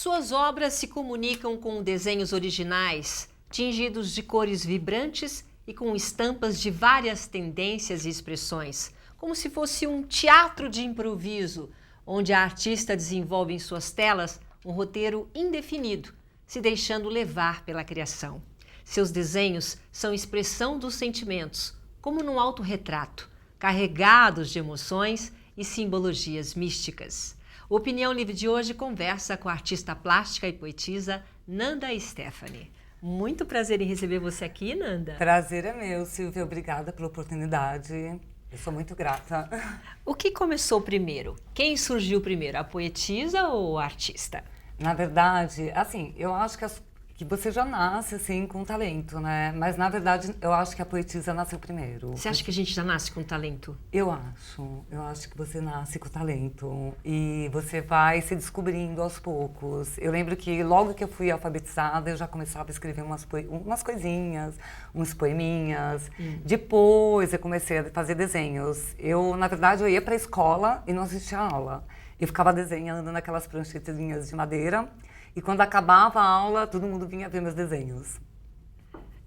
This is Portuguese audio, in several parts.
Suas obras se comunicam com desenhos originais, tingidos de cores vibrantes e com estampas de várias tendências e expressões, como se fosse um teatro de improviso, onde a artista desenvolve em suas telas um roteiro indefinido, se deixando levar pela criação. Seus desenhos são expressão dos sentimentos, como num autorretrato, carregados de emoções e simbologias místicas. O Opinião Livre de hoje conversa com a artista plástica e poetisa Nanda Stephanie. Muito prazer em receber você aqui, Nanda. Prazer é meu, Silvia. Obrigada pela oportunidade. Eu sou muito grata. O que começou primeiro? Quem surgiu primeiro, a poetisa ou a artista? Na verdade, assim, eu acho que você já nasce, assim, com talento, né? Mas, na verdade, eu acho que a poetisa nasceu primeiro. Você acha que a gente já nasce com talento? Eu acho que você nasce com talento e você vai se descobrindo aos poucos. Eu lembro que logo que eu fui alfabetizada, eu já começava a escrever umas coisinhas, uns poeminhas. Depois eu comecei a fazer desenhos. Na verdade, eu ia para a escola e não assistia a aula. Eu ficava desenhando naquelas pranchetezinhas de madeira. E quando acabava a aula, todo mundo vinha ver meus desenhos.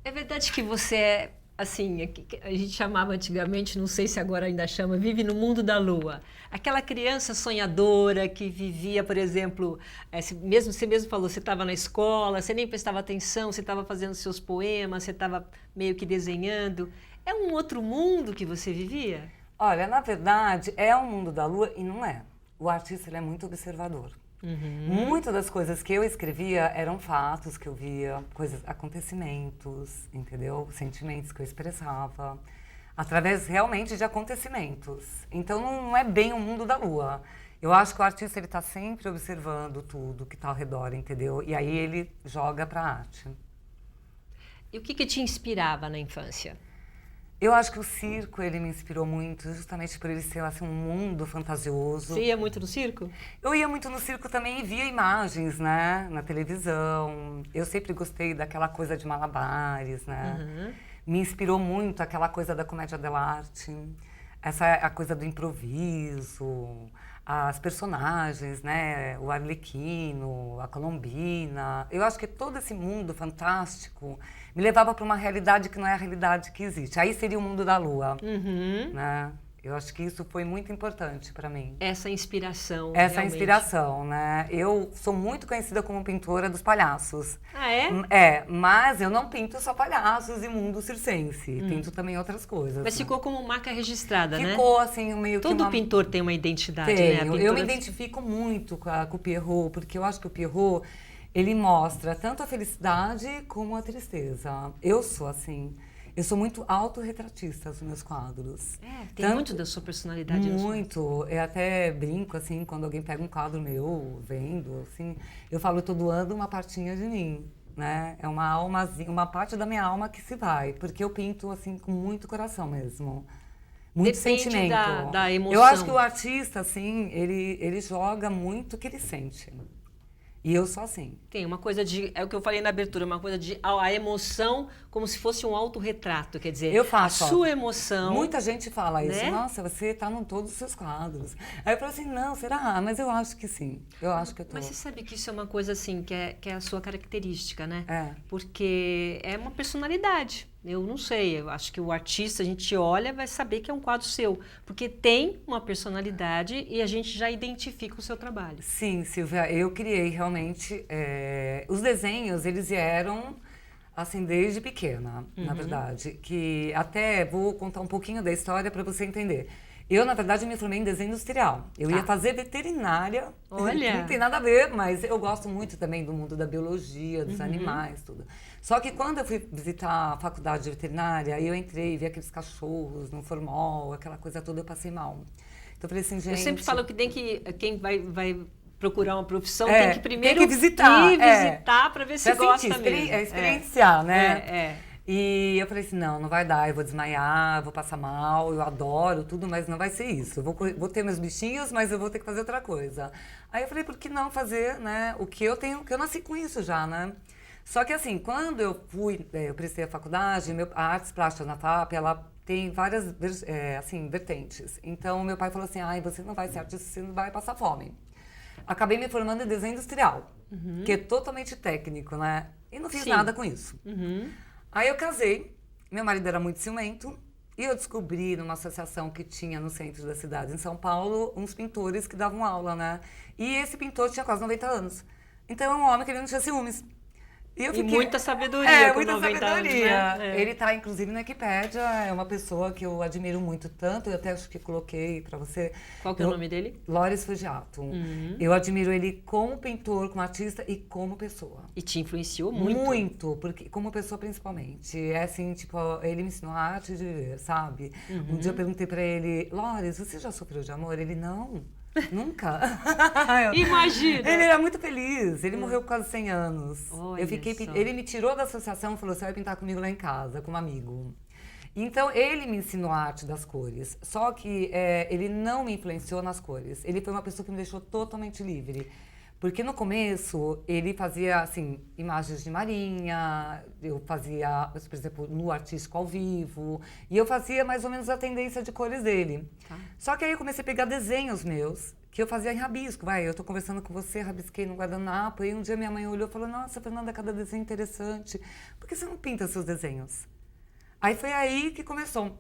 É verdade que você é, assim, a gente chamava antigamente, não sei se agora ainda chama, vive no mundo da lua. Aquela criança sonhadora que vivia, por exemplo, você mesmo falou, você estava na escola, você nem prestava atenção, você estava fazendo seus poemas, você estava meio que desenhando. É um outro mundo que você vivia? Olha, na verdade, é um mundo da lua e não é. O artista ele é muito observador. Muitas das coisas que eu escrevia eram fatos que eu via, acontecimentos, entendeu? Sentimentos que eu expressava, através realmente de acontecimentos. Então não é bem o mundo da lua. Eu acho que o artista ele está sempre observando tudo que está ao redor, entendeu? E aí ele joga para a arte. E o que te inspirava na infância? Eu acho que o circo, ele me inspirou muito, justamente por ele ser assim, um mundo fantasioso. Você ia muito no circo? Eu ia muito no circo também e via imagens, né, na televisão. Eu sempre gostei daquela coisa de malabares, né? Me inspirou muito aquela coisa da comédia dell'arte, a coisa do improviso, as personagens, né, o Arlequino, a Colombina. Eu acho que todo esse mundo fantástico me levava para uma realidade que não é a realidade que existe. Aí seria o mundo da lua, né? Eu acho que isso foi muito importante para mim. Essa inspiração, Essa realmente. inspiração, né? Eu sou muito conhecida como pintora dos palhaços. Ah, é? É, mas eu não pinto só palhaços e mundo circense. Pinto também outras coisas. Mas né? ficou como marca registrada, né? Ficou assim, meio que Todo pintor tem uma identidade, né? Tenho. A pintora... Eu me identifico muito com o Pierrot, porque eu acho que o Pierrot, ele mostra tanto a felicidade como a tristeza. Eu sou assim. Eu sou muito autorretratista nos meus quadros. Tem muito da sua personalidade. Muito. Eu até brinco, assim, quando alguém pega um quadro meu, vendo, assim, eu falo, eu tô doando uma partinha de mim, né? É uma almazinha, uma parte da minha alma que se vai, porque eu pinto, assim, com muito coração mesmo. Muito Depende sentimento. da emoção. Eu acho que o artista, assim, ele joga muito o que ele sente. E eu sou assim. Tem uma coisa de, é o que eu falei na abertura, uma coisa de a emoção como se fosse um autorretrato, quer dizer, eu faço, a sua emoção... Muita gente fala isso, né? Nossa, você tá em todos os seus quadros. Aí eu falo assim, não, será? Mas eu acho que sim, eu acho que eu tô. Mas você sabe que isso é uma coisa assim, que é a sua característica, né? É. Porque é uma personalidade. Eu não sei, eu acho que o artista, a gente olha, vai saber que é um quadro seu. Porque tem uma personalidade e a gente já identifica o seu trabalho. Sim, Silvia, eu criei realmente... Os desenhos, eles vieram, assim, desde pequena, na verdade. Que até vou contar um pouquinho da história para você entender. Eu, na verdade, me formei em desenho industrial. Eu ia fazer veterinária. Olha! Não tem nada a ver, mas eu gosto muito também do mundo da biologia, dos animais, tudo. Só que quando eu fui visitar a faculdade de veterinária, eu entrei, vi aqueles cachorros no formol, aquela coisa toda, eu passei mal. Então eu falei assim, gente... Eu sempre falo que tem que... Quem vai procurar uma profissão tem que primeiro tem que visitar, para ver se gosta sentir, mesmo. Experienciar, né? E eu falei assim, não vai dar, eu vou desmaiar, vou passar mal, eu adoro tudo, mas não vai ser isso. Eu vou ter meus bichinhos, mas eu vou ter que fazer outra coisa. Aí eu falei, por que não fazer, né, o que eu tenho, que eu nasci com isso já, né? Só que assim, quando eu prestei a faculdade, a Artes Plásticas na FAP, ela tem várias vertentes. Então, meu pai falou assim, você não vai ser artista, você não vai passar fome. Acabei me formando em desenho industrial. que é totalmente técnico, né? E não fiz Sim. nada com isso. Aí eu casei, meu marido era muito ciumento, e eu descobri numa associação que tinha no centro da cidade, em São Paulo, uns pintores que davam aula, né? E esse pintor tinha quase 90 anos. Então é um homem que ele não tinha ciúmes. E muita sabedoria com muita 90 sabedoria. anos, né? Ele está, inclusive, na Wikipédia, é uma pessoa que eu admiro muito tanto, eu até acho que coloquei para você. Qual que é o nome dele? Loris Foggiato. Eu admiro ele como pintor, como artista e como pessoa. E te influenciou muito? Muito, porque como pessoa principalmente. É assim, tipo, ele me ensinou a arte de viver, sabe? Um dia eu perguntei para ele, Loris, você já sofreu de amor? Ele, não. Nunca. Imagina! Ele era muito feliz. Ele morreu com quase 100 anos. Olha Eu fiquei, só. ele me tirou da associação e falou, você vai pintar comigo lá em casa, com um amigo. Então, ele me ensinou a arte das cores. Só que ele não me influenciou nas cores. Ele foi uma pessoa que me deixou totalmente livre. Porque no começo, ele fazia, assim, imagens de marinha, eu fazia, por exemplo, no artístico ao vivo, e eu fazia mais ou menos a tendência de cores dele. Tá. Só que aí eu comecei a pegar desenhos meus, que eu fazia em rabisco. Eu tô conversando com você, rabisquei no guardanapo, e um dia minha mãe olhou e falou, nossa, Fernanda, cada desenho interessante, por que você não pinta seus desenhos? Aí foi aí que começou.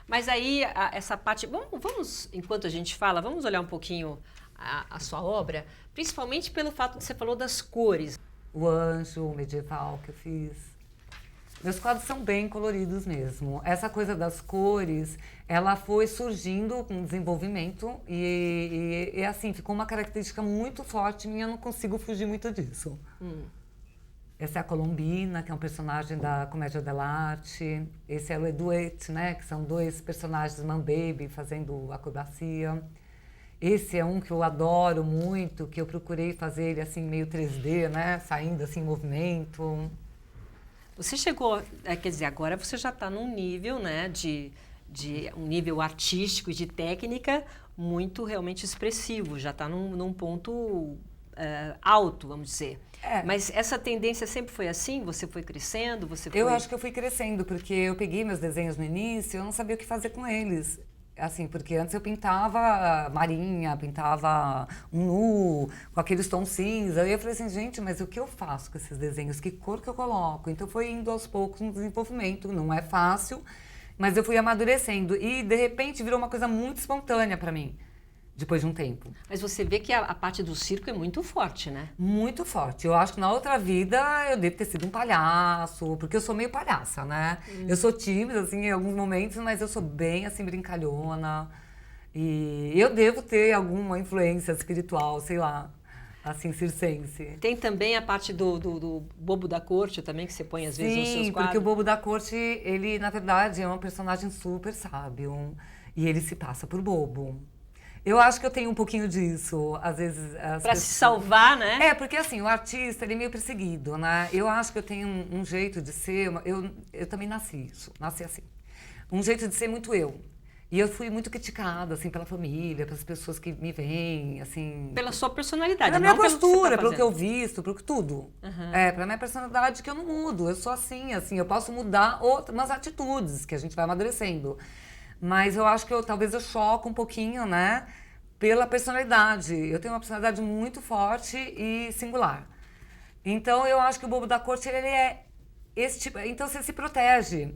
Mas aí, essa parte... Vamos, enquanto a gente fala, vamos olhar um pouquinho a sua obra, principalmente pelo fato de você falou das cores. O anjo medieval que eu fiz. Meus quadros são bem coloridos mesmo. Essa coisa das cores, ela foi surgindo com o desenvolvimento e assim, ficou uma característica muito forte minha, eu não consigo fugir muito disso. Essa é a Colombina, que é um personagem da Comédia dell'arte. Esse é o Eduete, né, que são dois personagens Man Baby fazendo acrobacia. Esse é um que eu adoro muito, que eu procurei fazer ele assim meio 3D, né, saindo assim em movimento. Você chegou, quer dizer, agora você já está num nível, né, de um nível artístico e de técnica muito realmente expressivo, já está num ponto alto, vamos dizer. Mas essa tendência sempre foi assim? Você foi crescendo? Eu acho que eu fui crescendo, porque eu peguei meus desenhos no início, eu não sabia o que fazer com eles. Assim, porque antes eu pintava marinha, pintava um nu, com aqueles tons cinza. E eu falei assim, gente, mas o que eu faço com esses desenhos? Que cor que eu coloco? Então foi indo aos poucos no desenvolvimento. Não é fácil, mas eu fui amadurecendo. E, de repente, virou uma coisa muito espontânea para mim, depois de um tempo. Mas você vê que a parte do circo é muito forte, né? Muito forte. Eu acho que na outra vida eu devo ter sido um palhaço, porque eu sou meio palhaça, né? Eu sou tímida, assim, em alguns momentos, mas eu sou bem, assim, brincalhona. E eu devo ter alguma influência espiritual, sei lá, assim, circense. Tem também a parte do bobo da corte também, que você põe às vezes nos seus Sim, quadros. porque o bobo da corte, ele, na verdade, é um personagem super sábio. E ele se passa por bobo. Eu acho que eu tenho um pouquinho disso, às vezes... Para se salvar, né? Porque assim, o artista, ele é meio perseguido, né? Eu acho que eu tenho um jeito de ser... Eu também nasci assim. Um jeito de ser muito eu. E eu fui muito criticada, assim, pela família, pelas pessoas que me veem, assim... Pela sua personalidade, pela minha não postura, pelo que eu visto, pelo que tudo. Pela minha personalidade que eu não mudo. Eu sou assim, eu posso mudar umas atitudes que a gente vai amadurecendo. Mas eu acho que talvez eu choco um pouquinho, né? Pela personalidade. Eu tenho uma personalidade muito forte e singular. Então, eu acho que o bobo da corte, ele é esse tipo... Então, você se protege.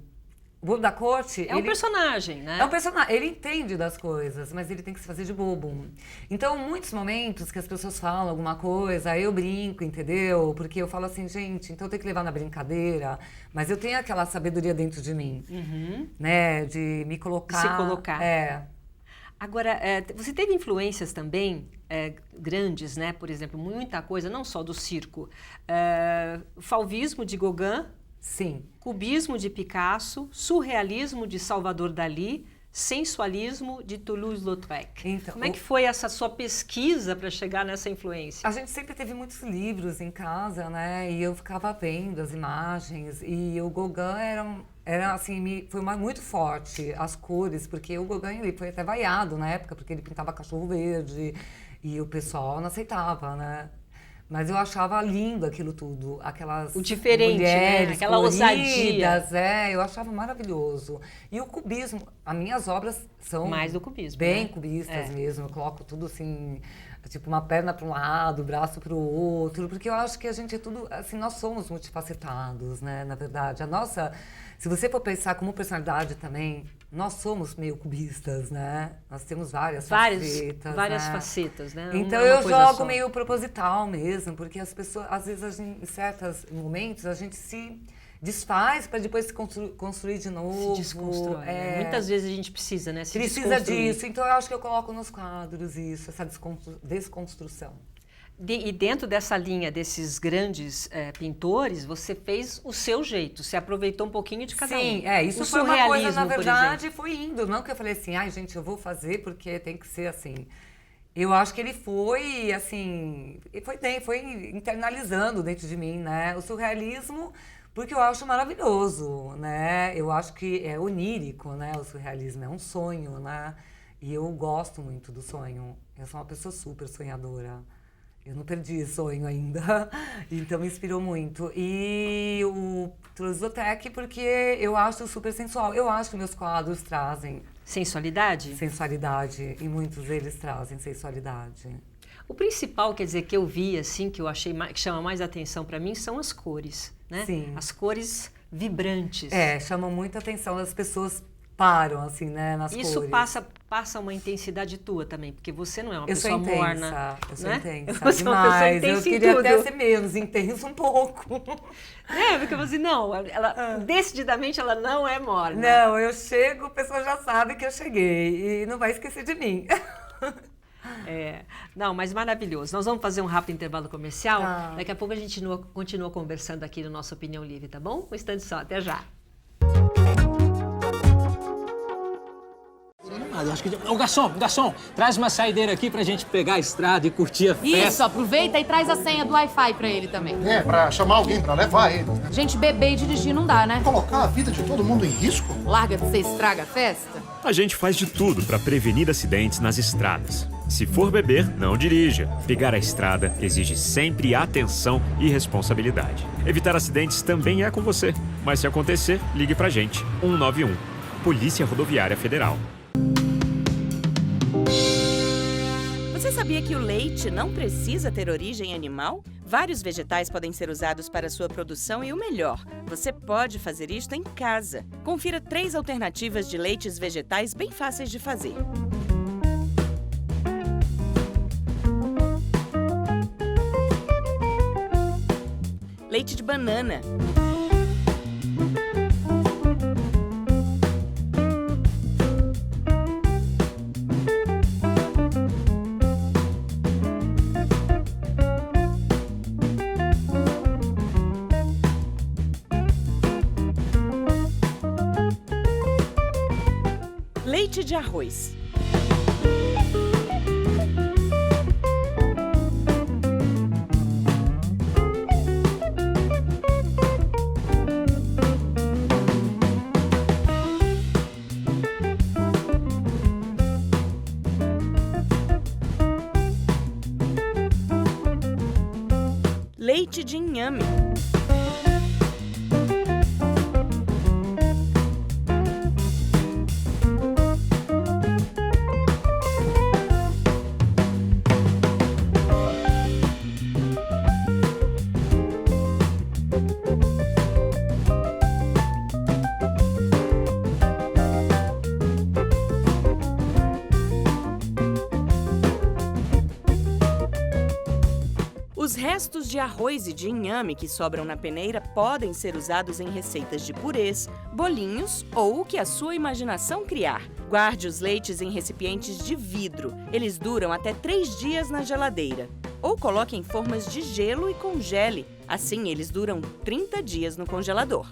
O bobo da corte... É um personagem, né? É um personagem. Ele entende das coisas, mas ele tem que se fazer de bobo. Então, muitos momentos que as pessoas falam alguma coisa, eu brinco, entendeu? Porque eu falo assim, gente, então eu tenho que levar na brincadeira, mas eu tenho aquela sabedoria dentro de mim, né? De me colocar... De se colocar. Agora, você teve influências também grandes, né? Por exemplo, muita coisa, não só do circo. Fauvismo de Gauguin. Sim. Cubismo de Picasso, surrealismo de Salvador Dalí, sensualismo de Toulouse-Lautrec. Então, como é que foi essa sua pesquisa para chegar nessa influência? A gente sempre teve muitos livros em casa, né? E eu ficava vendo as imagens. E o Gauguin era assim, foi muito forte as cores, porque o Gauguin ele foi até vaiado na época, porque ele pintava cachorro verde e o pessoal não aceitava, né? Mas eu achava lindo aquilo tudo, aquelas o diferente, mulheres, né? Aquela ousadia. Eu achava maravilhoso. E o cubismo, as minhas obras são mais do cubismo, bem né? cubistas mesmo. Eu coloco tudo assim, tipo uma perna para um lado, braço para o outro, porque eu acho que a gente é tudo, assim, nós somos multifacetados, né? Na verdade, a nossa, se você for pensar como personalidade também, nós somos meio cubistas, né? Nós temos várias facetas. Várias né? facetas, né? Então uma eu coisa jogo só. meio proposital mesmo, porque as pessoas, às vezes, em certos momentos, a gente se desfaz para depois se construir de novo. Se desconstrói. Né? Muitas vezes a gente precisa, né? Se precisa desconstruir. disso. Então eu acho que eu coloco nos quadros isso, essa desconstrução. E dentro dessa linha desses grandes pintores, você fez o seu jeito, você aproveitou um pouquinho de cada um. Sim, isso o foi uma coisa, na surrealismo, por verdade, exemplo. foi indo. Não que eu falei assim, ai gente, eu vou fazer porque tem que ser assim. Eu acho que ele foi, assim, foi internalizando dentro de mim, né? O surrealismo, porque eu acho maravilhoso, né? Eu acho que é onírico, né? O surrealismo é um sonho, né? E eu gosto muito do sonho. Eu sou uma pessoa super sonhadora. Eu não perdi esse sonho ainda, então me inspirou muito. E o Trozotec, porque eu acho super sensual. Eu acho que meus quadros trazem sensualidade? Sensualidade, e muitos deles trazem sensualidade. O principal, quer dizer, que eu vi, assim, que eu achei que chama mais atenção para mim, são as cores, né? Sim. As cores vibrantes. Chamam muita atenção, as pessoas param, assim, né, nas cores. Isso passa uma intensidade tua também, porque você não é uma pessoa intensa, morna. Eu sou né? intensa, você demais. É uma pessoa intensa eu queria tudo. até ser menos intensa um pouco. Porque você, não, ela decididamente ela não é morna. Não, eu chego, a pessoa já sabe que eu cheguei e não vai esquecer de mim. Não, mas maravilhoso. Nós vamos fazer um rápido intervalo comercial. Tá. Daqui a pouco a gente continua conversando aqui no nosso Opinião Livre, tá bom? Um instante só, até já. Eu acho que... Ô, garçom, traz uma saideira aqui pra gente pegar a estrada e curtir a festa. Isso, aproveita e traz a senha do Wi-Fi pra ele também. Pra chamar alguém pra levar ele. Né? Gente, beber e dirigir não dá, né? Colocar a vida de todo mundo em risco? Larga de ser estraga a festa. A gente faz de tudo para prevenir acidentes nas estradas. Se for beber, não dirija. Pegar a estrada exige sempre atenção e responsabilidade. Evitar acidentes também é com você. Mas se acontecer, ligue pra gente. 191. Polícia Rodoviária Federal. Você sabia que o leite não precisa ter origem animal? Vários vegetais podem ser usados para sua produção e o melhor, você pode fazer isto em casa. Confira 3 alternativas de leites vegetais bem fáceis de fazer. Leite de banana. Leite de arroz. Leite de inhame. Os restos de arroz e de inhame que sobram na peneira podem ser usados em receitas de purês, bolinhos ou o que a sua imaginação criar. Guarde os leites em recipientes de vidro. Eles duram até 3 dias na geladeira. Ou coloque em formas de gelo e congele. Assim, eles duram 30 dias no congelador.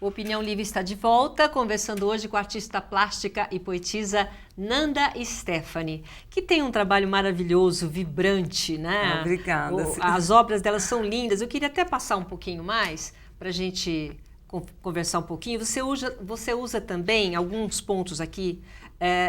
O Opinião Livre está de volta, conversando hoje com a artista plástica e poetisa Nanda Stephanie, que tem um trabalho maravilhoso, vibrante, né? Obrigada. As obras delas são lindas. Eu queria até passar um pouquinho mais para a gente conversar um pouquinho. Você usa também alguns pontos aqui,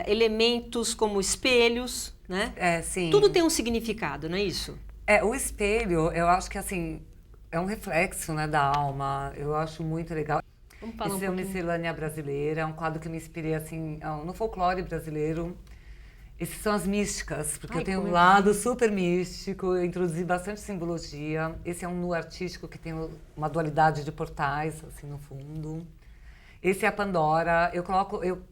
elementos como espelhos, né? Sim. Tudo tem um significado, não é isso? O espelho, eu acho que assim, é um reflexo, né, da alma. Eu acho muito legal. Vamos falar Esse é uma miscelânea brasileira, é um quadro que eu me inspirei assim, no folclore brasileiro. Esses são as místicas, porque eu tenho um lado super místico, eu introduzi bastante simbologia. Esse é um nu artístico que tem uma dualidade de portais, assim, no fundo. Esse é a Pandora. Eu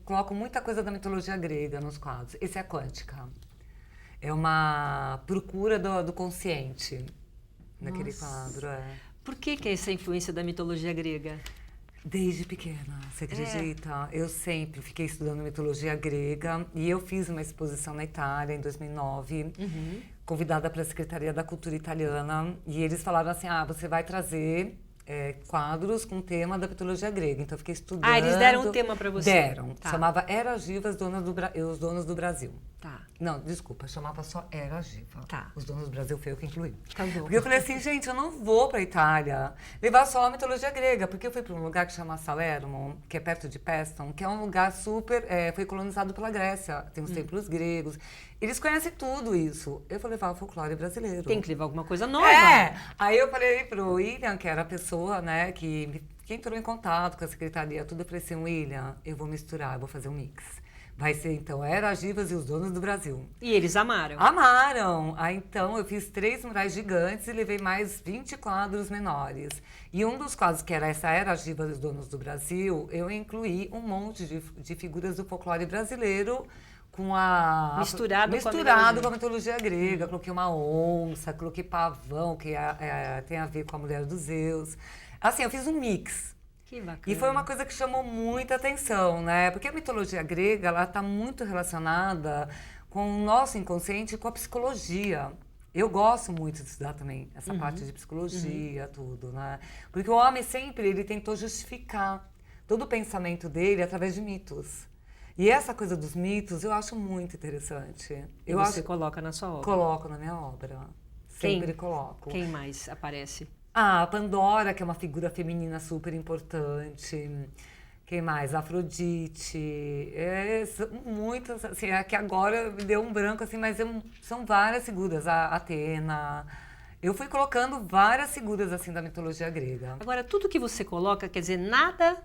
coloco muita coisa da mitologia grega nos quadros. Esse é a Quântica. É uma procura do consciente naquele quadro. Por que é essa influência da mitologia grega? Desde pequena, você acredita? Eu sempre fiquei estudando mitologia grega e eu fiz uma exposição na Itália em 2009, convidada pela Secretaria da Cultura Italiana, e eles falaram assim, você vai trazer quadros com o tema da mitologia grega. Então eu fiquei estudando. Eles deram um tema para você? Deram. Tá. Chamava Era Giva, os Donos do Brasil. Tá. Não, desculpa, chamava só Era Giva. Tá. Os Donos do Brasil foi eu que incluí. Tá bom. Porque eu falei assim, gente, eu não vou pra Itália levar só a mitologia grega, porque eu fui para um lugar que chama Salerno, que é perto de Pestum, que é um lugar super... foi colonizado pela Grécia, tem os templos gregos. Eles conhecem tudo isso. Eu vou levar o folclore brasileiro. Tem que levar alguma coisa nova. Aí eu falei pro William, que era a pessoa, né, que entrou em contato com a secretaria, tudo. Eu falei assim, William, eu vou misturar, eu vou fazer um mix. Vai ser, então, Era Givas e os Donos do Brasil. E eles amaram. Amaram! Aí, então, eu fiz 3 murais gigantes e levei mais 20 quadros menores. E um dos quadros, que era essa Era Givas e os Donos do Brasil, eu incluí um monte de figuras do folclore brasileiro, misturado com a mitologia grega. Coloquei uma onça, coloquei pavão, que tem a ver com a mulher dos Zeus. Assim, eu fiz um mix. Que bacana. E foi uma coisa que chamou muita atenção, né? Porque a mitologia grega, ela está muito relacionada com o nosso inconsciente e com a psicologia. Eu gosto muito de estudar também essa parte de psicologia, tudo, né? Porque o homem sempre, ele tentou justificar todo o pensamento dele através de mitos. E essa coisa dos mitos eu acho muito interessante. Você coloca na sua obra? Coloco na minha obra. Sempre coloco. Quem mais aparece? A Pandora, que é uma figura feminina super importante. Quem mais? Afrodite. São muitas, assim, é que agora me deu um branco, assim, mas são várias figuras. A Atena. Eu fui colocando várias figuras, assim, da mitologia grega. Agora, tudo que você coloca, quer dizer, nada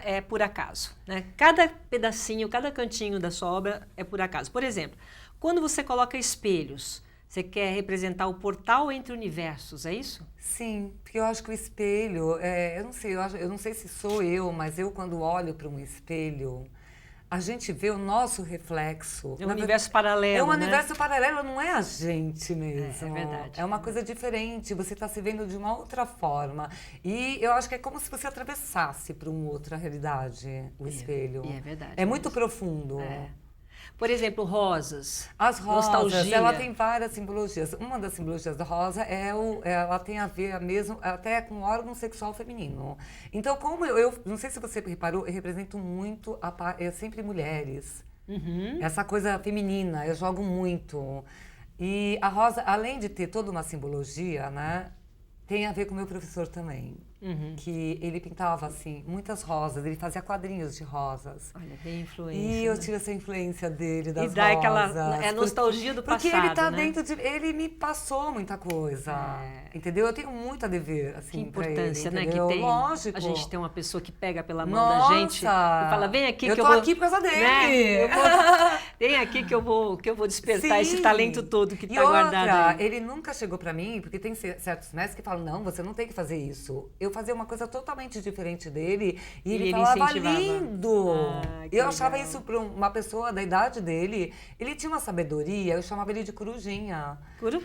é por acaso, né? Cada pedacinho, cada cantinho da sua obra é por acaso. Por exemplo, quando você coloca espelhos, você quer representar o portal entre universos, é isso? Sim, porque eu acho que o espelho, eu não sei se sou eu, mas eu quando olho para um espelho, a gente vê o nosso reflexo. É um universo paralelo, É um né? universo paralelo, não é a gente mesmo. É verdade. É uma coisa diferente, você está se vendo de uma outra forma. E eu acho que é como se você atravessasse para uma outra realidade, o espelho. E é verdade. É muito profundo. Por exemplo, rosas. As rosas, nostalgia. ela tem várias simbologias. Uma das simbologias da rosa ela tem a ver mesmo até com o órgão sexual feminino. Então, como eu não sei se você reparou, eu represento muito sempre mulheres. Essa coisa feminina, eu jogo muito. E a rosa, além de ter toda uma simbologia, né, tem a ver com o meu professor também. Que ele pintava, assim, muitas rosas. Ele fazia quadrinhos de rosas. Olha, bem influência. E eu tive essa influência dele, das E dá rosas. aquela nostalgia do passado, Porque ele tá né? dentro de... Ele me passou muita coisa, entendeu? Eu tenho muito a dever, assim, Que importância, pra ele, né, que entendeu? tem Lógico. a gente tem uma pessoa que pega pela mão da gente e fala, vem aqui eu que eu tô vou... aqui por causa dele. Né? Vem aqui que eu vou despertar esse talento todo que tá guardado aí. Ele nunca chegou pra mim, porque tem certos mestres que falam, não, você não tem que fazer isso. Eu fazia uma coisa totalmente diferente dele e ele falava, incentivava. lindo. Que Eu achava legal. isso pra uma pessoa da idade dele. Ele tinha uma sabedoria, eu chamava ele de corujinha.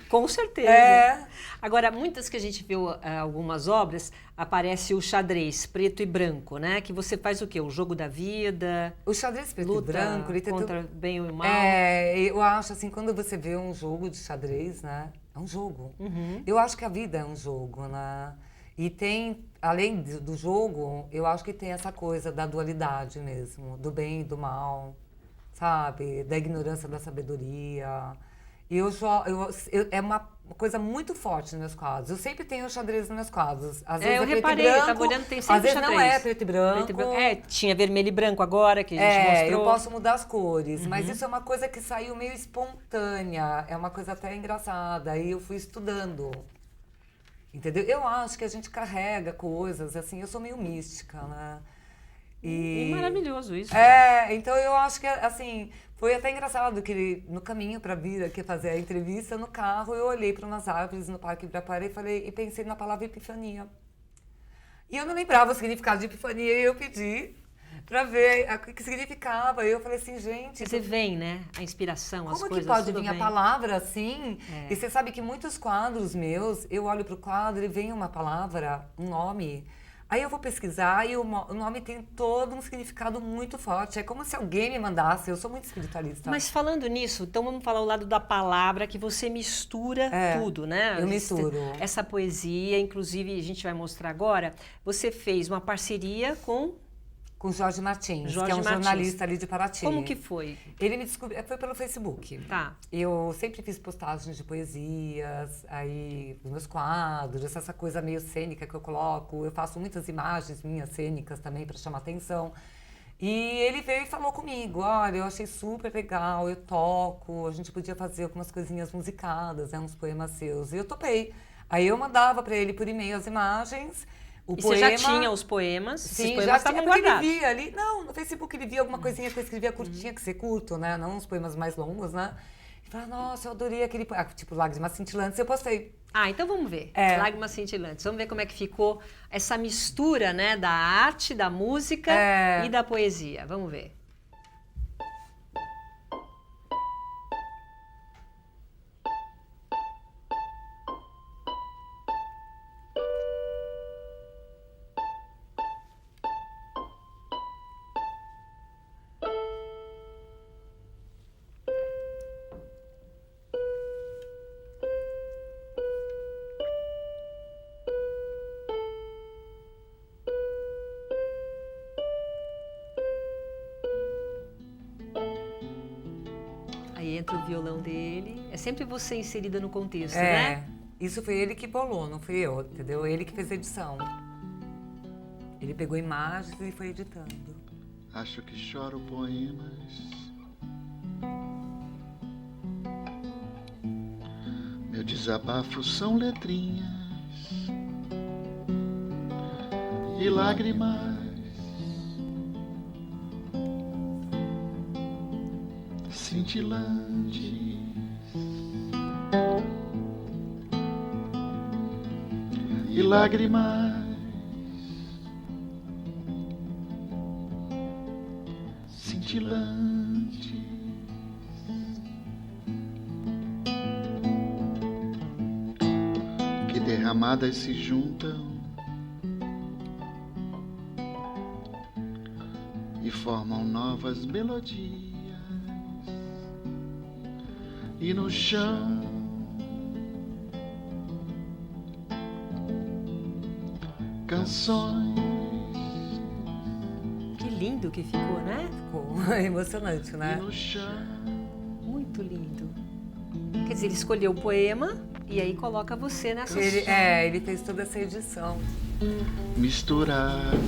Com certeza. É. Agora, muitas que a gente viu algumas obras, aparece o xadrez preto e branco, né? Que você faz o quê? O jogo da vida, O xadrez preto e luta branco, ele tem contra bem e o mal. eu acho assim, quando você vê um jogo de xadrez, né? É um jogo. Eu acho que a vida é um jogo, né? E tem, além do jogo, eu acho que tem essa coisa da dualidade mesmo, do bem e do mal, sabe? Da ignorância da sabedoria. E é uma coisa muito forte nos meus quadros. Eu sempre tenho xadrez nos meus quadros. Às vezes eu preto reparei, e branco, eu tava olhando, tem sempre às vezes xadrez. não é preto e branco. Preto e branco. Tinha vermelho e branco agora, que a gente mostrou. Eu posso mudar as cores, mas isso é uma coisa que saiu meio espontânea. É uma coisa até engraçada. Aí eu fui estudando. Entendeu? Eu acho que a gente carrega coisas, assim, eu sou meio mística, né? E maravilhoso isso. Então eu acho que, assim, foi até engraçado que no caminho para vir aqui fazer a entrevista, no carro, eu olhei para umas árvores no Parque Ibirapuera e pensei na palavra epifania. E eu não lembrava o significado de epifania e eu pedi para ver o que significava. E eu falei assim, gente... Você vem, né? A inspiração, as coisas. Como que pode vir a palavra assim? E você sabe que muitos quadros meus, eu olho para o quadro e vem uma palavra, um nome. Aí eu vou pesquisar e o nome tem todo um significado muito forte. É como se alguém me mandasse. Eu sou muito espiritualista. Mas falando nisso, então vamos falar o lado da palavra, que você mistura tudo, né? Eu misturo. Essa poesia, inclusive, a gente vai mostrar agora. Você fez uma parceria com Jorge Martins, Jorge que é um Martins. jornalista ali de Paraty. Como que foi? Ele me descobriu, foi pelo Facebook. Tá. Eu sempre fiz postagens de poesias, aí os meus quadros, essa coisa meio cênica que eu coloco. Eu faço muitas imagens minhas cênicas também para chamar atenção. E ele veio e falou comigo, olha, eu achei super legal, eu toco, a gente podia fazer algumas coisinhas musicadas, né, uns poemas seus. E eu topei. Aí eu mandava para ele por e-mail as imagens. Você já tinha os poemas? Sim, esses poemas já estavam tinha, porque guardados. ele via ali. Não, no Facebook ele via alguma coisinha que eu escrevia curtinha, que ser curto, né? Não uns poemas mais longos, né? E falava, nossa, eu adorei aquele poema. Tipo, Lágrimas Cintilantes, eu postei. Então vamos ver. Lágrimas Cintilantes. Vamos ver como é que ficou essa mistura, né? Da arte, da música e da poesia. Vamos ver. Aí entra o violão dele. É sempre você inserida no contexto, né? Isso foi ele que bolou, não fui eu, entendeu? Ele que fez a edição. Ele pegou imagens e foi editando. Acho que choro poemas. Meu desabafo são letrinhas e lágrimas. Cintilantes e lágrimas cintilantes que derramadas se juntam e formam novas melodias. E no chão canções. Que lindo que ficou, né? Ficou emocionante, né? E no chão. Muito lindo. Quer dizer, ele escolheu o poema e aí coloca você nessa... Ele fez toda essa edição. Misturados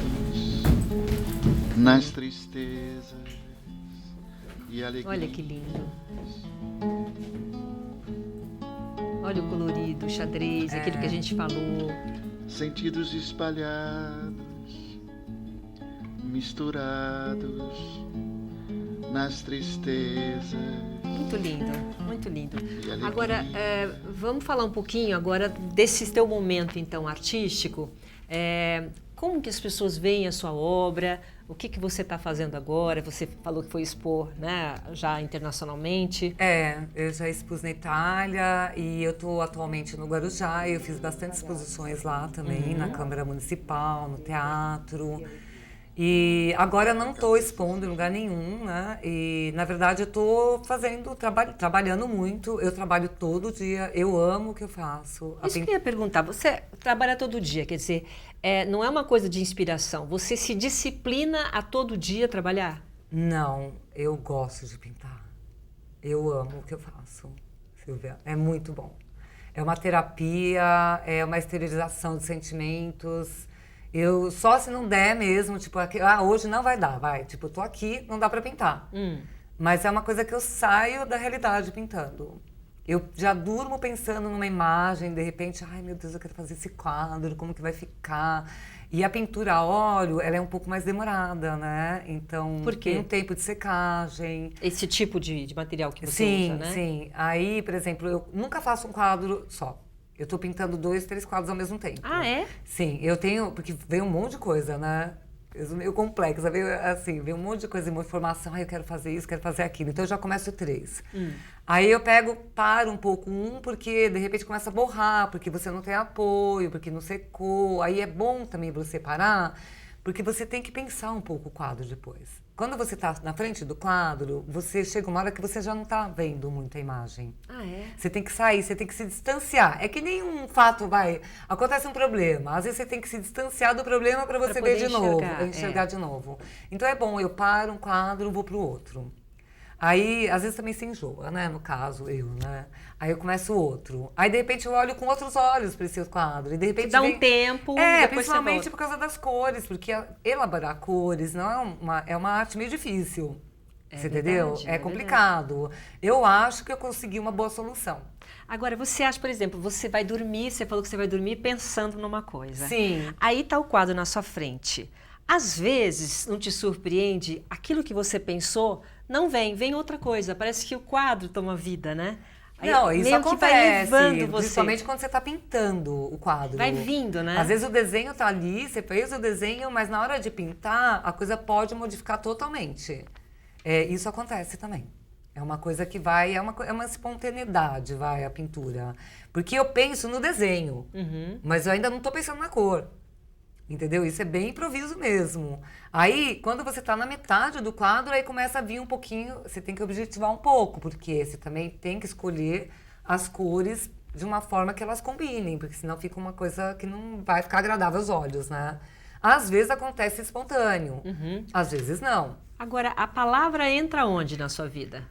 nas tristezas e alegrias. Olha que lindo. Olha o colorido, o xadrez, aquilo que a gente falou. Sentidos espalhados, misturados nas tristezas. Muito lindo, muito lindo. E alegria. Agora, vamos falar um pouquinho agora desse teu momento, então, artístico. Como que as pessoas veem a sua obra? O que você está fazendo agora? Você falou que foi expor, né, já internacionalmente. Eu já expus na Itália e eu estou atualmente no Guarujá. Eu fiz bastante exposições lá também, na Câmara Municipal, no teatro. E agora eu não tô expondo em lugar nenhum, né? E, na verdade, eu tô trabalhando muito. Eu trabalho todo dia, eu amo o que eu faço. Isso que eu ia perguntar, você trabalha todo dia, quer dizer, não é uma coisa de inspiração, você se disciplina a todo dia trabalhar? Não, eu gosto de pintar. Eu amo o que eu faço, Silvia. É muito bom. É uma terapia, é uma esterilização de sentimentos. Eu só se não der mesmo, tipo, hoje não vai dar, vai. Tipo, eu tô aqui, não dá pra pintar. Mas é uma coisa que eu saio da realidade pintando. Eu já durmo pensando numa imagem, de repente, ai meu Deus, eu quero fazer esse quadro, como que vai ficar? E a pintura a óleo, ela é um pouco mais demorada, né? Então, por quê? Tem um tempo de secagem. Esse tipo de material que você Sim, usa, né? sim. Aí, por exemplo, eu nunca faço um quadro só. Eu tô pintando 2, 3 quadros ao mesmo tempo. Ah, é? Sim, eu tenho, porque veio um monte de coisa, né? Eu sou meio complexa, veio um monte de coisa, uma informação, eu quero fazer isso, quero fazer aquilo. Então eu já começo 3. Aí eu paro um pouco porque de repente começa a borrar, porque você não tem apoio, porque não secou. Aí é bom também você parar, porque você tem que pensar um pouco o quadro depois. Quando você está na frente do quadro, você chega uma hora que você já não está vendo muita imagem. Ah, é? Você tem que sair, você tem que se distanciar. É que nem um fato acontece um problema. Às vezes você tem que se distanciar do problema para você ver de novo, enxergar de novo. Então é bom, eu paro um quadro, vou para o outro. Aí, às vezes também se enjoa, né? No caso, né? Aí eu começo outro. Aí, de repente, eu olho com outros olhos para esse quadro. E, de repente, dá um tempo, depois você principalmente por causa das cores. Porque elaborar cores não é uma arte meio difícil. Você entendeu? É complicado. Eu acho que eu consegui uma boa solução. Agora, você acha, por exemplo, você vai dormir, você falou que você vai dormir pensando numa coisa. Sim. Aí tá o quadro na sua frente. Às vezes, não te surpreende, aquilo que você pensou não vem outra coisa. Parece que o quadro toma vida, né? Aí, não, isso meio acontece, que vai levando você. Principalmente quando você está pintando o quadro. Vai vindo, né? Às vezes o desenho tá ali, você fez o desenho, mas na hora de pintar, a coisa pode modificar totalmente. Isso acontece também. É uma coisa que vai, é uma espontaneidade, a pintura. Porque eu penso no desenho, mas eu ainda não estou pensando na cor. Entendeu? Isso é bem improviso mesmo. Aí, quando você está na metade do quadro, aí começa a vir um pouquinho, você tem que objetivar um pouco, porque você também tem que escolher as cores de uma forma que elas combinem, porque senão fica uma coisa que não vai ficar agradável aos olhos, né? Às vezes acontece espontâneo, às vezes não. Agora, a palavra entra onde na sua vida?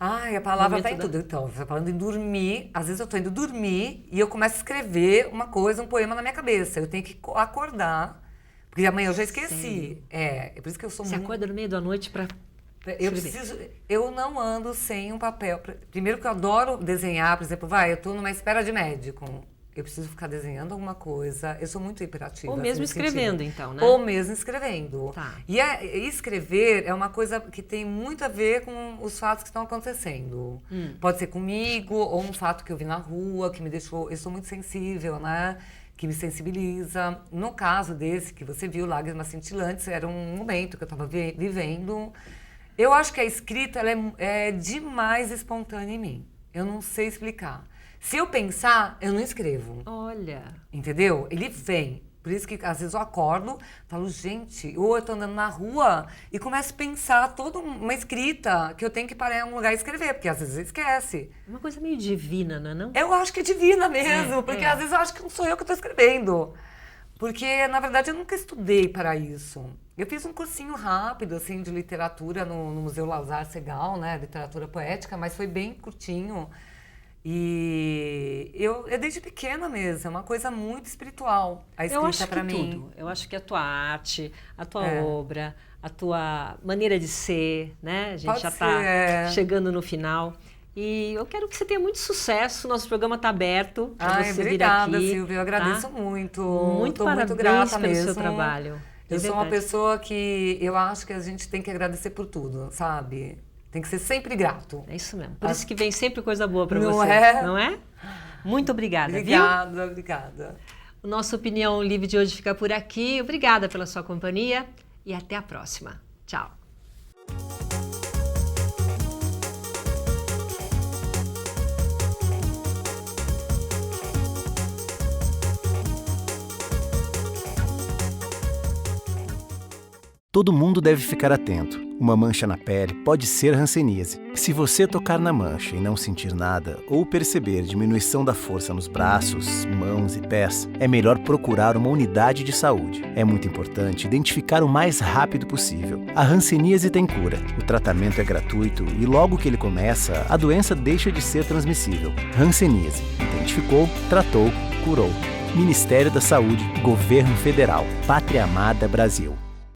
Ai, a palavra tá em tudo. Então, você tá falando em dormir. Às vezes eu tô indo dormir e eu começo a escrever uma coisa, um poema na minha cabeça. Eu tenho que acordar, porque amanhã eu já esqueci. É por isso que eu sou Você acorda no meio da noite para eu não ando sem um papel. Primeiro que eu adoro desenhar, por exemplo, eu tô numa espera de médico. Eu preciso ficar desenhando alguma coisa. Eu sou muito hiperativa. Ou mesmo escrevendo, então, né? Ou mesmo escrevendo. Tá. E escrever é uma coisa que tem muito a ver com os fatos que estão acontecendo. Pode ser comigo, ou um fato que eu vi na rua, que me deixou... Eu sou muito sensível, né? Que me sensibiliza. No caso desse, que você viu, Lágrimas Cintilantes, era um momento que eu estava vivendo. Eu acho que a escrita ela é demais espontânea em mim. Eu não sei explicar. Se eu pensar, eu não escrevo. Olha. Entendeu? Ele vem. Por isso que às vezes eu acordo, falo, gente, ou eu tô andando na rua e começo a pensar toda uma escrita que eu tenho que parar em algum lugar e escrever, porque às vezes eu esquece. Uma coisa meio divina, não é não? Eu acho que é divina mesmo, porque às vezes eu acho que não sou eu que estou escrevendo. Porque, na verdade, eu nunca estudei para isso. Eu fiz um cursinho rápido, assim, de literatura no Museu Lazar Segal, né? Literatura poética, mas foi bem curtinho. E é desde pequena mesmo, é uma coisa muito espiritual a escrita para mim. Tudo. Eu acho que a tua arte, a tua obra, a tua maneira de ser, né? A gente já está chegando no final. E eu quero que você tenha muito sucesso. Nosso programa está aberto para você vir aqui. Obrigada, Silvia. Eu agradeço muito. Muito parabéns muito grata pelo mesmo. seu trabalho. Eu sou uma pessoa que eu acho que a gente tem que agradecer por tudo, sabe? Tem que ser sempre grato. É isso mesmo. Por isso que vem sempre coisa boa para você. Não é? Muito obrigada, Obrigada, obrigada. O nosso Opinião Livre de hoje fica por aqui. Obrigada pela sua companhia e até a próxima. Tchau. todo mundo deve ficar atento. Uma mancha na pele pode ser hanseníase. Se você tocar na mancha e não sentir nada, ou perceber diminuição da força nos braços, mãos e pés, é melhor procurar uma unidade de saúde. É muito importante identificar o mais rápido possível. A hanseníase tem cura. O tratamento é gratuito e logo que ele começa, a doença deixa de ser transmissível. Hanseníase. Identificou, tratou, curou. Ministério da Saúde, Governo Federal, Pátria Amada Brasil.